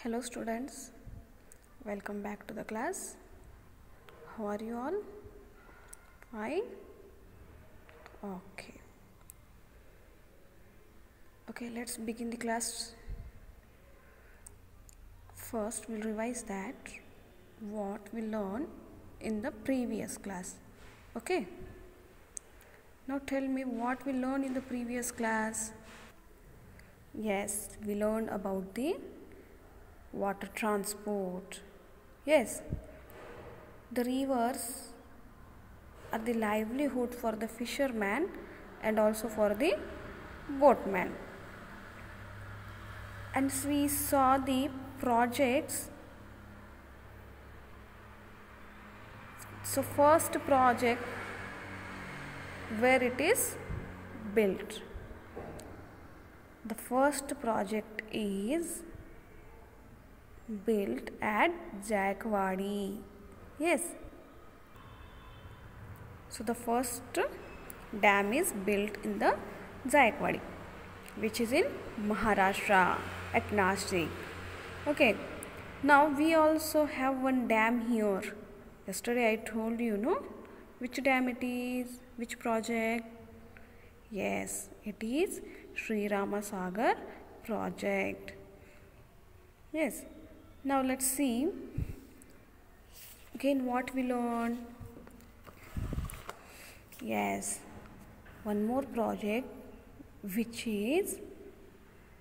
Hello students, welcome back to the class. How are you all? Fine? Okay. Okay, let's begin the class. First, we'll revise that what we learned in the previous class. Okay? Now tell me what we learned in the previous class. Yes, we learned about the water transport. Yes, the rivers are the livelihood for the fisherman and also for the boatman. And we saw the projects. So first project where it is built. The first project is built at Jaikwadi. Yes. So the first dam is built in the Jaikwadi, which is in Maharashtra at Nashik. Okay. Now we also have one dam here. Yesterday I told you, no? Which dam it is? Which project? Yes, it is Sri Ramasagar project. Yes. Now let's see again what we learned. Yes, one more project which is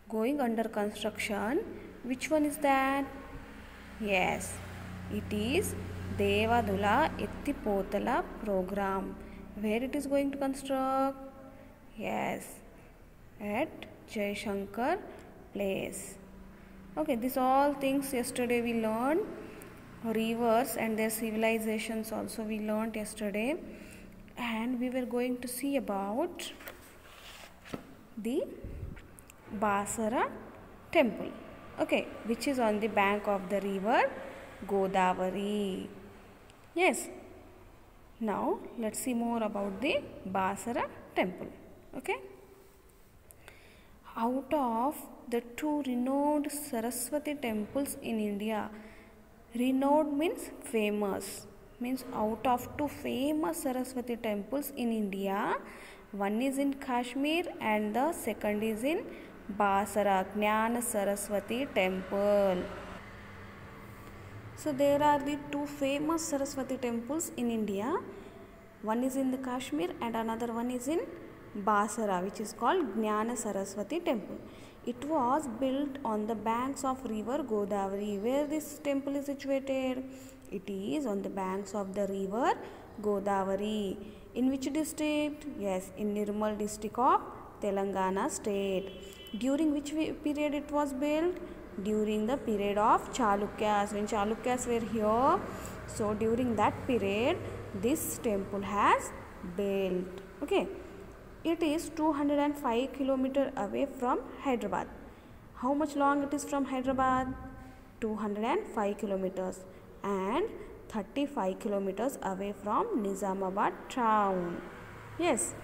going under construction. Which one is that? Yes, it is Devadula Ettipotala program. Where it is going to construct? Yes, at Jaishankar place. Okay, these all things yesterday we learned. Rivers and their civilizations also we learned yesterday. And we were going to see about the Basara temple. Okay, which is on the bank of the river Godavari. Yes. Now let's see more about the Basara temple. Okay. Out of the two renowned Saraswati temples in India, renowned means famous, means out of two famous Saraswati temples in India, one is in Kashmir and the second is in Basara, Jnana Saraswati temple. So there are the two famous Saraswati temples in India. One is in the Kashmir and another one is in Basara, which is called Jnana Saraswati temple. It was built on the banks of river Godavari. Where this temple is situated? It is on the banks of the river Godavari. In which district? Yes, in Nirmal district of Telangana state. During which period it was built? During the period of Chalukyas. When Chalukyas were here, so during that period, this temple has built. Okay. It is 205 km away from Hyderabad. How much long it is from Hyderabad? 205 kilometers and 35 kilometers away from Nizamabad town. Yes.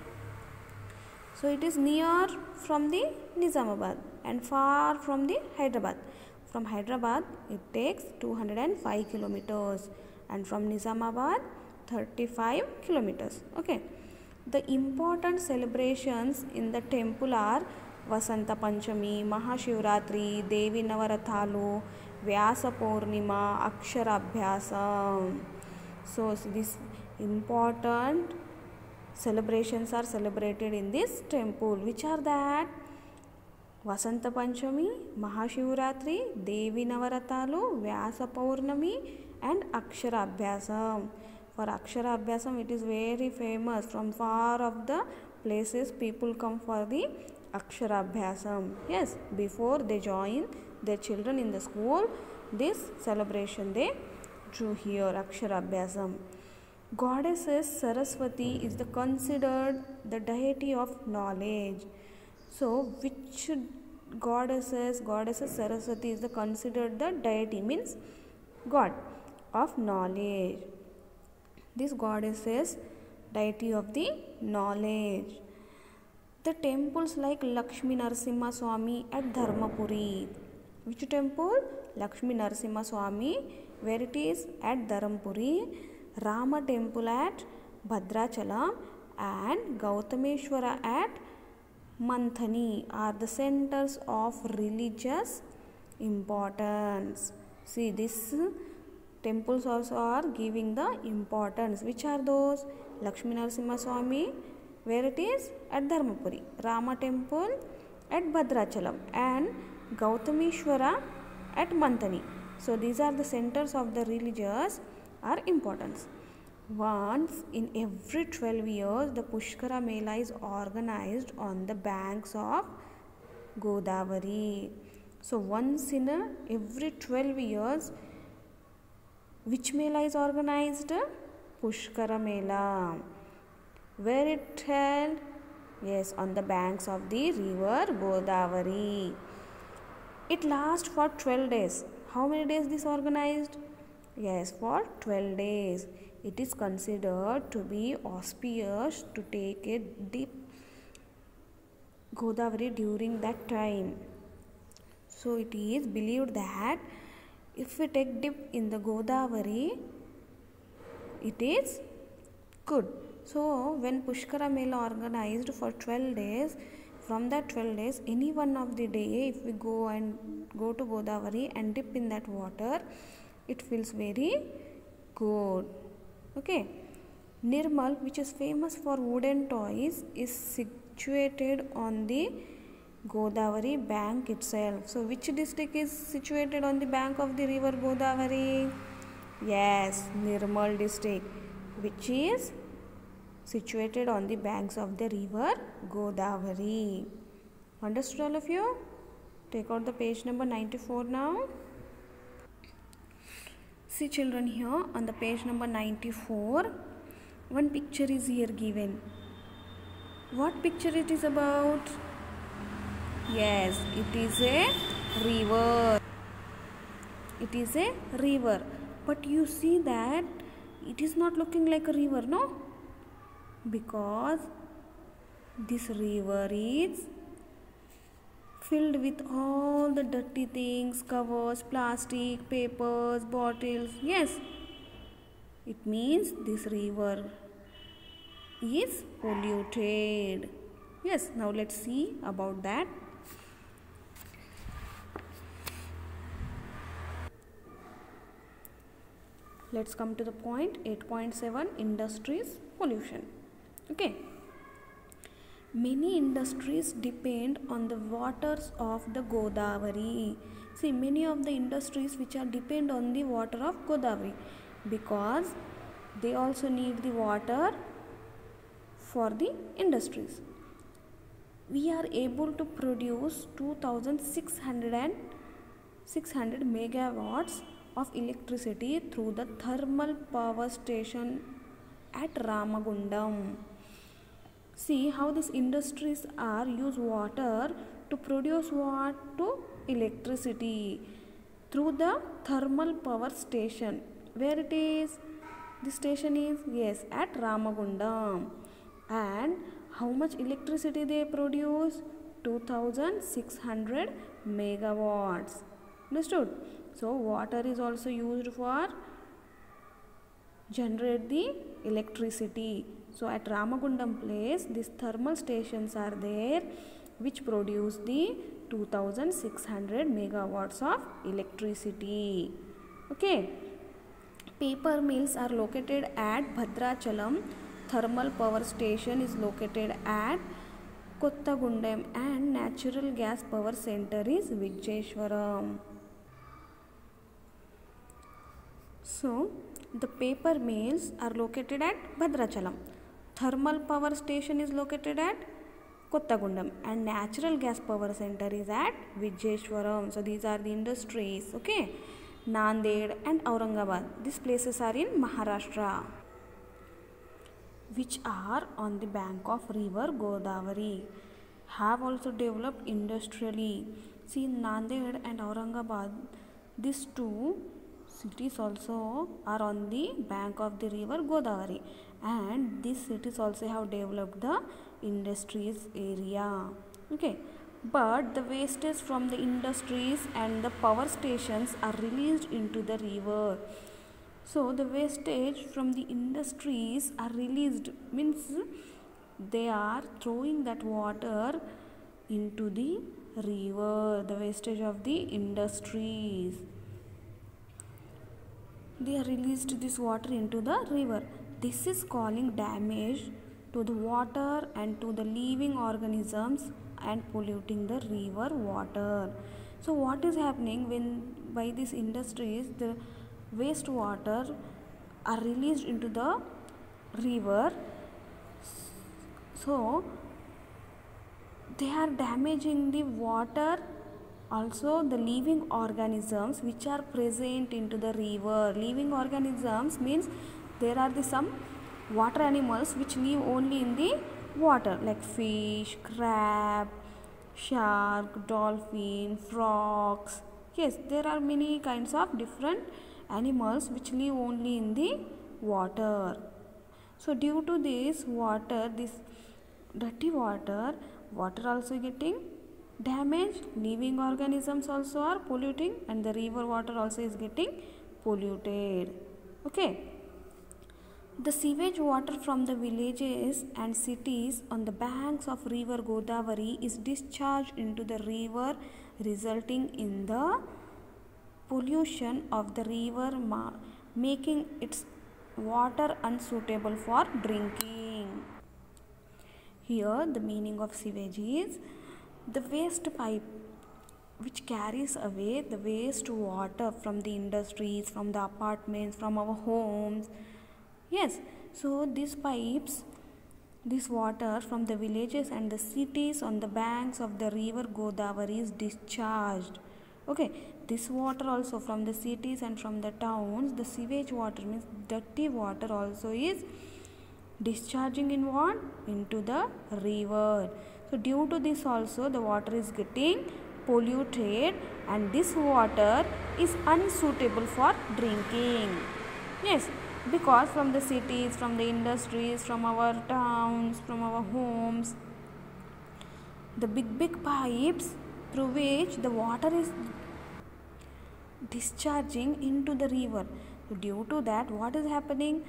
So it is near from the Nizamabad and far from the Hyderabad. From Hyderabad it takes 205 kilometers and from Nizamabad 35 kilometers. Okay. The important celebrations in the temple are Vasanta Panchami, Mahashivratri, Devi Navarathalu, Vyasa Purnima, Akshara Abhyasam. So these important celebrations are celebrated in this temple. Which are that? Vasanta Panchami, Mahashivratri, Devi Navarathalu, Vyasa Purnami and Akshara Abhyasam. For Akshara Abhyasam, it is very famous. From far of the places, people come for the Akshara Abhyasam. Yes, before they join their children in the school, this celebration they do here, Akshara Abhyasam. Goddesses Saraswati is considered the deity of knowledge. So, which goddesses Saraswati is considered the deity, means God of knowledge. This goddess is deity of the knowledge. The temples like Lakshmi Narasimha Swami at Dharmapuri Which temple? Lakshmi Narasimha Swami, where it is at Dharampuri, Rama temple at Bhadrachalam, and Gautameshwara at Manthani are the centers of religious importance. See, these temples also are giving the importance. Which are those? Lakshmi Narasimha Swami, where it is at Dharmapuri, Rama temple at Bhadrachalam, and Gautameshwara at Manthani. So these are the centers of the religious are importance. Once in every 12 years, the Pushkara Mela is organized on the banks of Godavari. So once in every 12 years, which Mela is organized? Pushkara Mela. Where it held? Yes, on the banks of the river Godavari. It lasts for 12 days. How many days this organized? Yes, for 12 days. It is considered to be auspicious to take a dip Godavari during that time. So it is believed that if we take dip in the Godavari, it is good. So when Pushkara Mela organized for 12 days, from that 12 days, any one of the day, if we go to Godavari and dip in that water, it feels very good. Okay. Nirmal, which is famous for wooden toys, is situated on the Godavari bank itself. So which district is situated on the bank of the river Godavari? Yes, Nirmal district, which is situated on the banks of the river Godavari. Understood all of you? Take out the page number 94 now. See children, here on the page number 94, one picture is here given. What picture it is about? Yes, it is a river. It is a river. But you see that it is not looking like a river, no? Because this river is filled with all the dirty things, covers, plastic, papers, bottles. Yes, it means this river is polluted. Yes, now let's see about that. Let's come to the point 8.7, industries pollution. Okay. Many industries depend on the waters of the Godavari. See, many of the industries which are depend on the water of Godavari, because they also need the water for the industries. We are able to produce 2,600 megawatts of electricity through the thermal power station at Ramagundam. See how these industries are use water to produce what? To electricity through the thermal power station. Where it is? The station is, yes, at Ramagundam. And how much electricity they produce? 2,600 megawatts. Understood? So water is also used for generate the electricity. So at Ramagundam place, these thermal stations are there which produce the 2,600 megawatts of electricity. Okay. Paper mills are located at Bhadrachalam. Thermal power station is located at Kottagundam, and natural gas power center is Vijayeshwaram. So the paper mills are located at Bhadrachalam. Thermal power station is located at Kottagundam, and natural gas power center is at Vijayeshwaram. So these are the industries. Okay. Nanded and Aurangabad. These places are in Maharashtra, which are on the bank of river Godavari, have also developed industrially. See, Nanded and Aurangabad, these two cities also are on the bank of the river Godavari, and these cities also have developed the industries area. Okay. but the wastage from the industries and the power stations are released into the river. So the wastage from the industries are released, means they are throwing that water into the river. The wastage of the industries, they released this water into the river. This is causing damage to the water and to the living organisms and polluting the river water. So what is happening when by these industries the wastewater are released into the river? So they are damaging the water, also the living organisms which are present into the river. Living organisms means there are some water animals which live only in the water, like fish, crab, shark, dolphin, frogs. Yes, there are many kinds of different animals which live only in the water. So due to this water, this dirty water also getting damaged, living organisms also are polluting, and the river water also is getting polluted. Okay. The sewage water from the villages and cities on the banks of river Godavari is discharged into the river, resulting in the pollution of the river, making its water unsuitable for drinking. Here the meaning of sewage is the waste pipe which carries away the waste water from the industries, from the apartments, from our homes. Yes, so these pipes, this water from the villages and the cities on the banks of the river Godavari is discharged. Okay, this water also from the cities and from the towns, the sewage water means dirty water also is discharging in what? Into the river. So due to this also the water is getting polluted, and this water is unsuitable for drinking. Yes, because from the cities, from the industries, from our towns, from our homes, the big pipes through which the water is discharging into the river. So due to that, what is happening?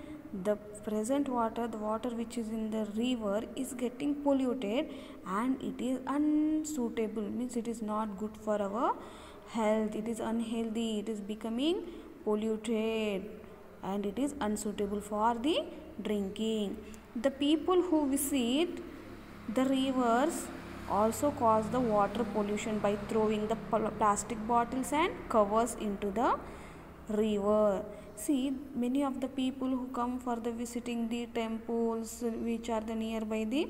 The present water, the water which is in the river is getting polluted, and it is unsuitable, means it is not good for our health, it is unhealthy, it is becoming polluted, and it is unsuitable for the drinking. The people who visit the rivers also cause the water pollution by throwing the plastic bottles and covers into the river. See, many of the people who come for the visiting the temples which are the nearby the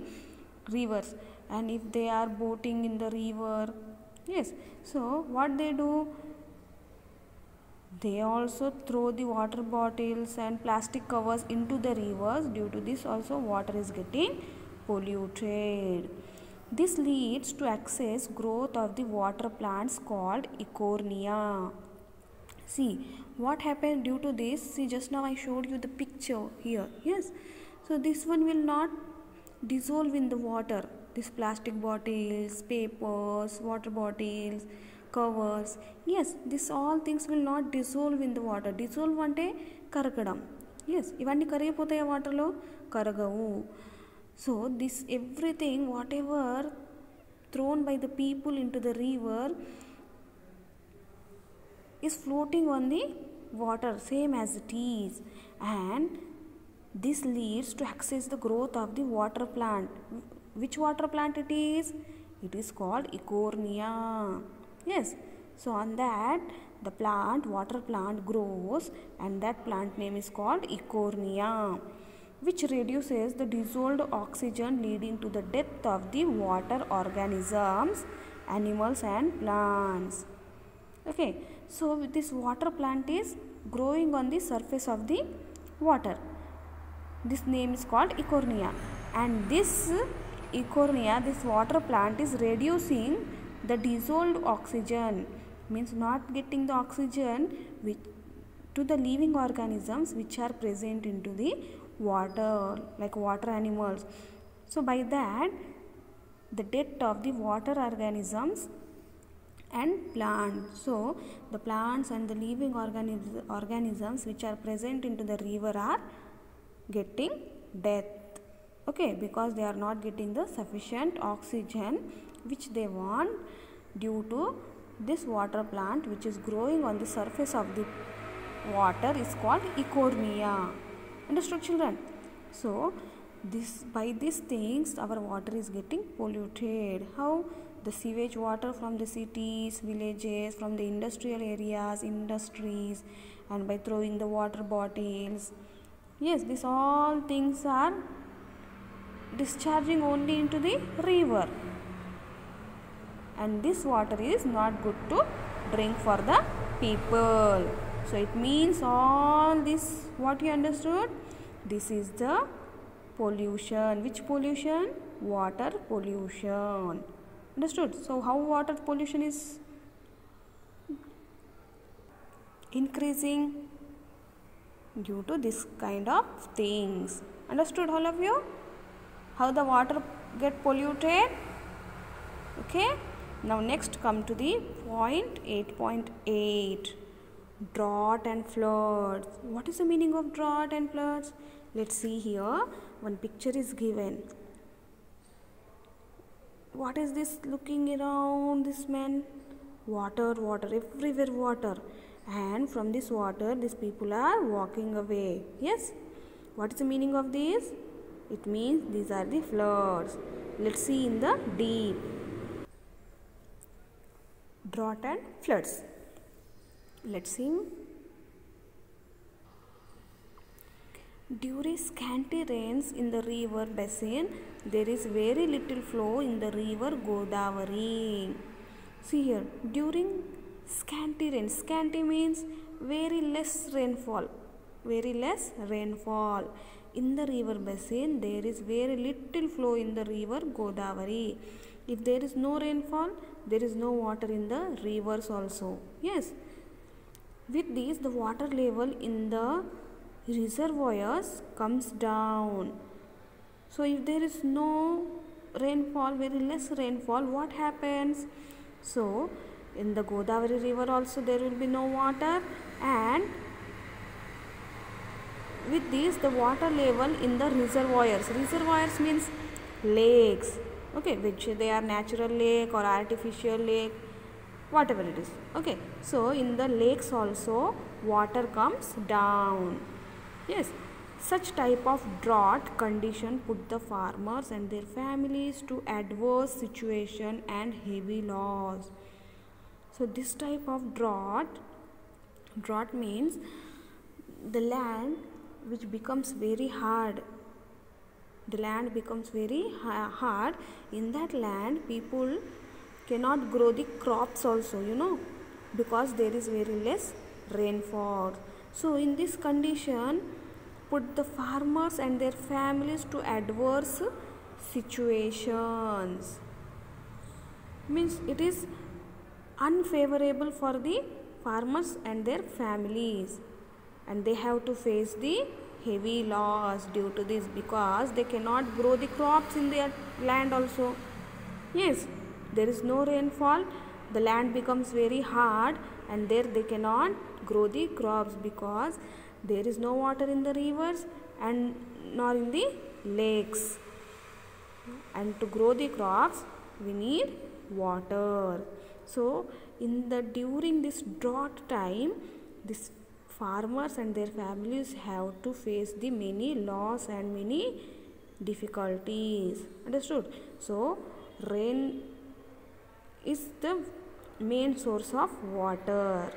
rivers, and if they are boating in the river, yes, so what they do, they also throw the water bottles and plastic covers into the rivers. Due to this also water is getting polluted. This leads to excess growth of the water plants called Eichhornia. See what happened due to this. See, just now I showed you the picture here. Yes, so this one will not dissolve in the water. This plastic bottles, papers, water bottles, covers, yes, this all things will not dissolve in the water. Dissolve ante karagam. Yes, ivanni karigipotaya water lo karagavu. So this everything whatever thrown by the people into the river is floating on the water same as it is, and this leads to excess the growth of the water plant. Which water plant it is? It is called Eichhornia. Yes, so on that the plant, water plant grows, and that plant name is called Eichhornia, which reduces the dissolved oxygen, leading to the death of the water organisms, animals and plants. Okay, so this water plant is growing on the surface of the water. This name is called Eichhornia, and this Eichhornia, this water plant is reducing the dissolved oxygen, means not getting the oxygen which to the living organisms which are present into the water, like water animals. So by that the death of the water organisms and plants. So the plants and the living organisms which are present into the river are getting death, okay, because they are not getting the sufficient oxygen which they want due to this water plant which is growing on the surface of the water is called Eichhornia. Understood, children? So by these things our water is getting polluted. How? The sewage water from the cities, villages, from the industrial areas, industries, and by throwing the water bottles. Yes, these all things are discharging only into the river, and this water is not good to drink for the people. So it means all this, what you understood? This is the pollution. Which pollution? Water pollution. Understood? So how water pollution is increasing? Due to this kind of things. Understood, all of you? How the water get polluted? Okay. Now next come to the point 8.8. Drought and floods. What is the meaning of drought and floods? Let's see here. One picture is given. What is this looking around this man? Water, water, everywhere water. And from this water, these people are walking away. Yes? What is the meaning of this? It means these are the floods. Let's see in the deep. Drought and floods. Let's see. During scanty rains in the river basin, there is very little flow in the river Godavari. See here, during scanty rain, scanty means very less rainfall. Very less rainfall. In the river basin, there is very little flow in the river Godavari. If there is no rainfall, there is no water in the rivers also. Yes. With this, the water level in the reservoirs comes down. So if there is no rainfall, very less rainfall, what happens? So in the Godavari river also there will be no water, and with this the water level in the reservoirs means lakes, okay, which they are natural lake or artificial lake, whatever it is, okay. So in the lakes also water comes down. Yes, such type of drought condition put the farmers and their families to adverse situation and heavy loss. So this type of drought means the land which becomes very hard. The land becomes very hard. In that land, people cannot grow the crops also, because there is very less rainfall. So in this condition, put the farmers and their families to adverse situations. Means it is unfavorable for the farmers and their families, and they have to face the heavy loss due to this, because they cannot grow the crops in their land also. Yes, there is no rainfall, the land becomes very hard, and there they cannot grow the crops because there is no water in the rivers and nor in the lakes. And to grow the crops, we need water. So during this drought time, this farmers and their families have to face the many loss and many difficulties. Understood? So rain is the main source of water.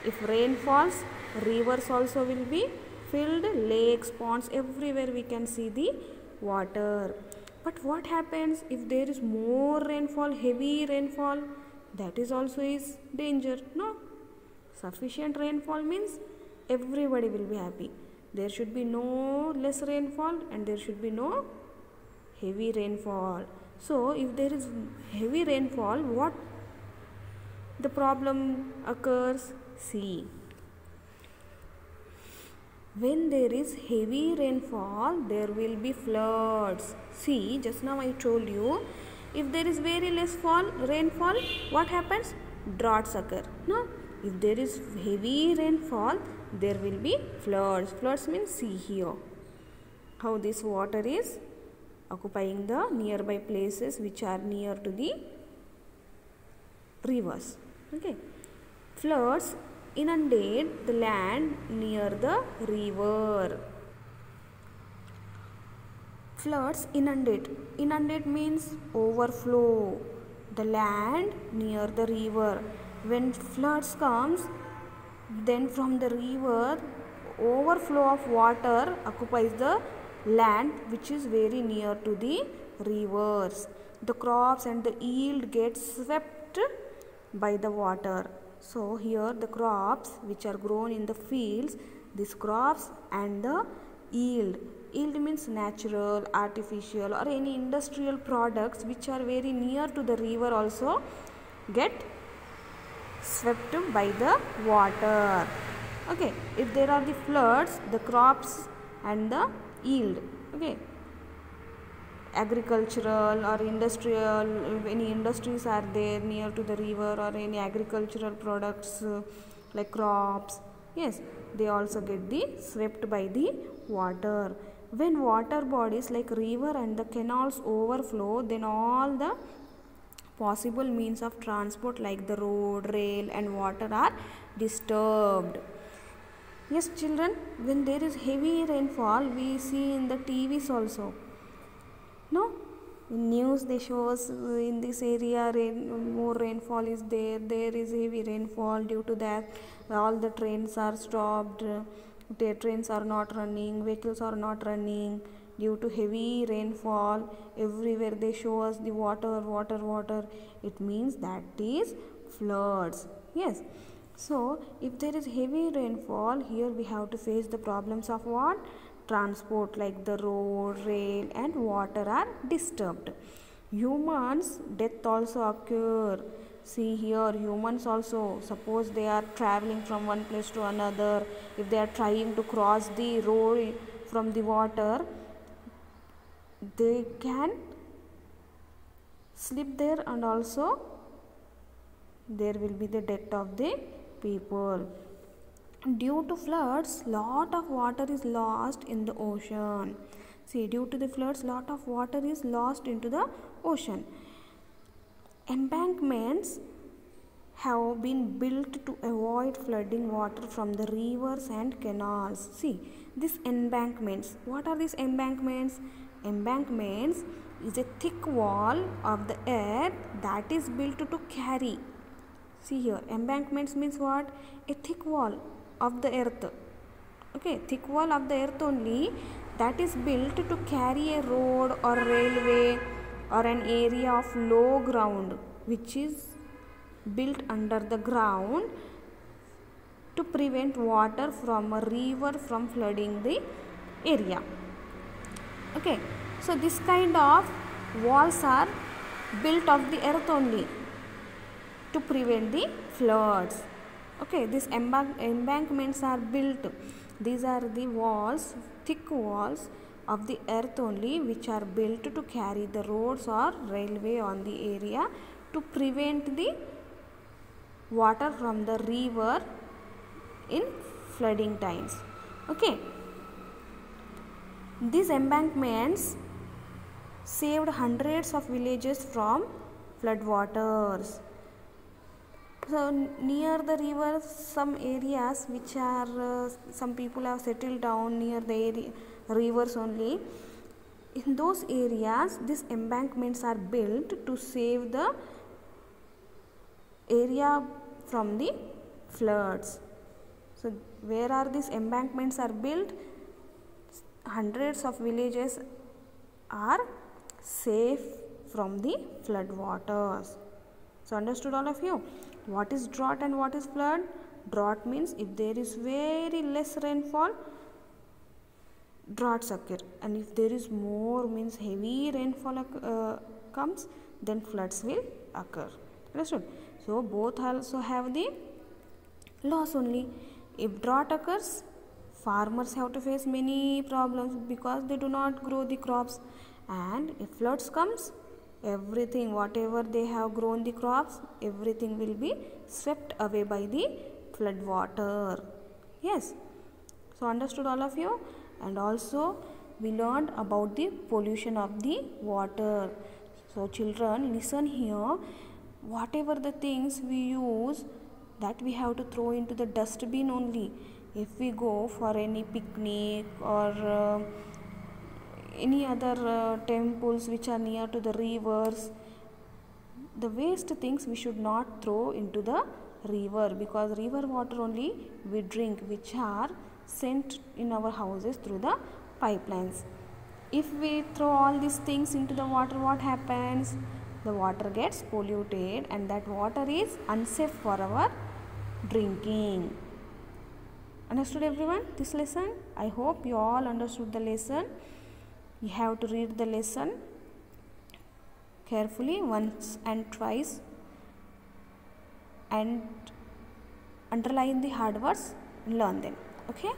If rain falls, rivers also will be filled, lakes, ponds, everywhere we can see the water. But what happens if there is more rainfall, heavy rainfall? That is also is danger. No. Sufficient rainfall means everybody will be happy. There should be no less rainfall and there should be no heavy rainfall. So if there is heavy rainfall, what the problem occurs? See, when there is heavy rainfall, there will be floods. See, just now I told you, If there is very less rainfall, what happens? Droughts occur. No? If there is heavy rainfall, there will be floods. Floods means, see here how this water is occupying the nearby places which are near to the rivers. Okay. Floods inundate the land near the river. Floods inundate. Inundate means overflow the land near the river. When floods comes, then from the river, overflow of water occupies the land which is very near to the rivers. The crops and the yield get swept by the water. So here the crops which are grown in the fields, these crops and the yield. Yield means natural, artificial or any industrial products which are very near to the river also get swept by the water. Okay, if there are the floods, the crops and the yield, okay, agricultural or industrial, if any industries are there near to the river or any agricultural products like crops, yes, they also get the swept by the water. When water bodies like river and the canals overflow, then all the possible means of transport like the road, rail and water are disturbed. Yes children, when there is heavy rainfall, we see in the TVs also. No? In news they show us in this area more rainfall is there. There is heavy rainfall. Due to that, all the trains are stopped. The trains are not running. Vehicles are not running. Due to heavy rainfall, everywhere they show us the water. It means that is floods. Yes. So, if there is heavy rainfall, here we have to face the problems of what? Transport like the road, rail and water are disturbed. Humans, death also occur. See here, humans also, suppose they are traveling from one place to another. If they are trying to cross the road from the water, they can slip there and also there will be the death of the people. Due to floods, lot of water is lost in the ocean. See, due to the floods, lot of water is lost into the ocean. Embankments have been built to avoid flooding water from the rivers and canals. See, these embankments. What are these embankments? Embankments is a thick wall of the earth that is built to carry. See here, embankments means what? A thick wall of the earth. Okay, thick wall of the earth only that is built to carry a road or railway or an area of low ground which is built under the ground to prevent water from a river from flooding the area. Okay, so this kind of walls are built of the earth only to prevent the floods. Okay, these embankments are built. These are the walls, thick walls of the earth only which are built to carry the roads or railway on the area to prevent the water from the river in flooding times. Okay, these embankments saved hundreds of villages from flood waters. So near the river, some areas which are some people have settled down near the rivers only. In those areas, these embankments are built to save the area from the floods. So where are these embankments are built? Hundreds of villages are safe from the flood waters. So understood all of you? What is drought and what is flood? Drought means if there is very less rainfall, droughts occur, and if there is more means heavy rainfall comes, then floods will occur. Understood? So both also have the loss only. If drought occurs, farmers have to face many problems because they do not grow the crops, and if floods comes, everything, whatever they have grown the crops, everything will be swept away by the flood water. Yes, so understood all of you? And also we learned about the pollution of the water. So children, listen here, whatever the things we use, that we have to throw into the dustbin only. If we go for any picnic or any other temples which are near to the rivers, the waste things we should not throw into the river, because river water only we drink, which are sent in our houses through the pipelines. If we throw all these things into the water, what happens? The water gets polluted, and that water is unsafe for our drinking. Understood everyone this lesson? I hope you all understood the lesson. You have to read the lesson carefully once and twice and underline the hard words and learn them. Okay?